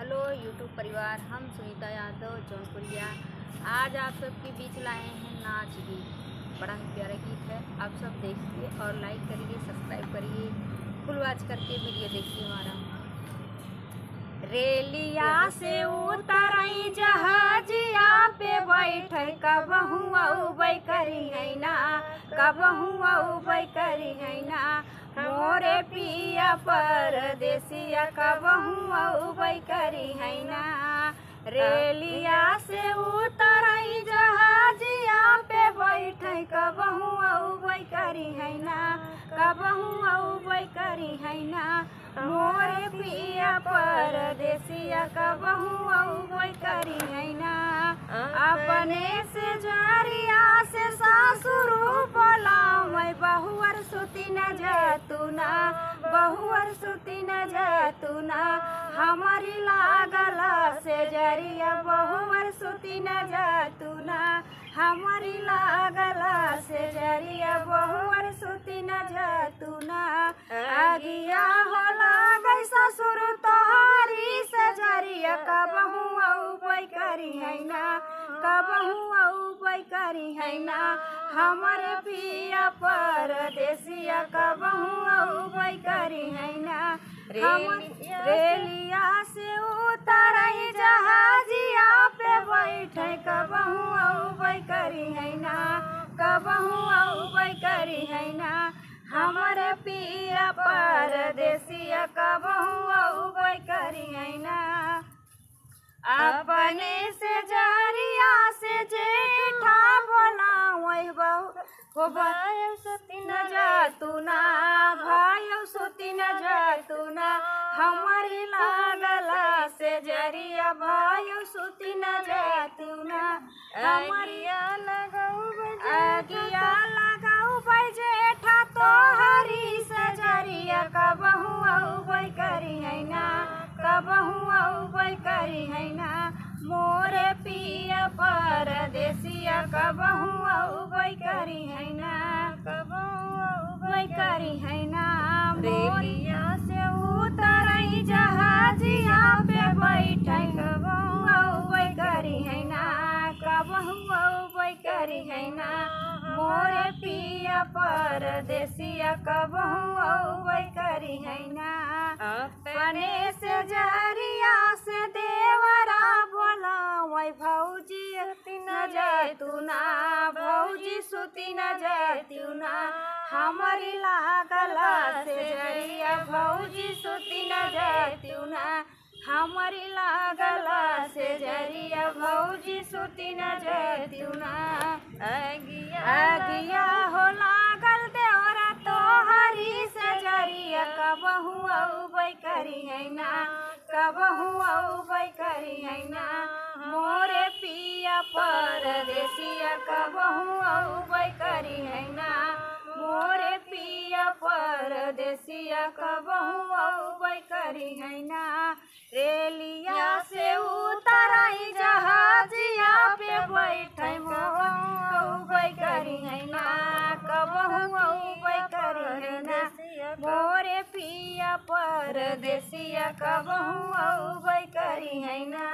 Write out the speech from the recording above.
Hello YouTube परिवार, हम सुनीता यादव जौनपुरिया आज आप सबके बीच लाए हैं नाच गीत। बड़ा ही प्यारा गीत है, आप सब देखिए और लाइक करिए, सब्सक्राइब करिए, फुल वॉच करके वीडियो देखिए हमारा। रेलिया से उतरई जहाजिया पे बैठे कबहू उबै करी है ना, कबहू उबै करी है ना, मोरे पिया परदेसिया कबहू उबै करी है ना। रेलिया से उतरई जहाजिया पे बैठे कबहू उबै करी है ना, कबहू उबै करी है ना, मोरे पिया परदेसिया कबहू उबै करी है ना। अपने से जरिया से सासुर बोलावै बहुअर सुती न जातू ना, बहुअर सुती न जातू ना, हमारी लागला से जरिया बहुअर सुती न जातू ना, हमारी लागला से जरिया बहुअर सुती न जातू ना। आगिया होला गई ससुर तोहरी से जरिया कबहू उबै करी है ना, कबहू उबै करी है ना, हमारे पिया परदेसिया कबहू उबै करी है ना। रेलिया से उतरई जहाजिया पे बैठे कबहू उबै करी है ना, कबहू उबै करी है ना, हमारे पिया परदेसिया कबहू उबै करी है ना। अपने से जरिया से जेठा बोलावै बहु भाई सुती न जातू ना, भाई सुती न जातू ना, हमारी लागला से जरिया भाई सुती न जातू ना। आगिया लगाऊ जेठा तोहरी से जरिया कबहू उबै करी है ना, कबहू उबै करी है ना, मोरे पिया परदेसिया कबहू उबै करी है ना, कबहू उबै करी है ना। रेलिया से उतरई जहाजिया पे बैठे कबहू उबै करी है ना, कबहू उबै करी है ना, मोरे पिया परदेसिया कबहू उबै करी है ना। अपने से जरिया से देवरा बोलावै भौजी सुती न जातू ना, भौजी सुती न जातू ना, हमारी लागला से जरिया भौजी सुती न जातू ना, हमारी लागला से जरिया भौजी सुती न जातू ना। आगिया हो लागल देवरा तोहरी से जरिया कबहू उबै करी है ना, कबहू उबै करी है ना, मोरे पिया परदेसिया कबहू उबै करी है ना, मोरे पिया परदेसिया कबहू उबै करी है ना। रेलिया से उतरई जहाजिया पे बैठे उबै करी है ना, कबहू उबै करी है ना, मोरे पिया परदेसिया कबहू उबै करी है ना।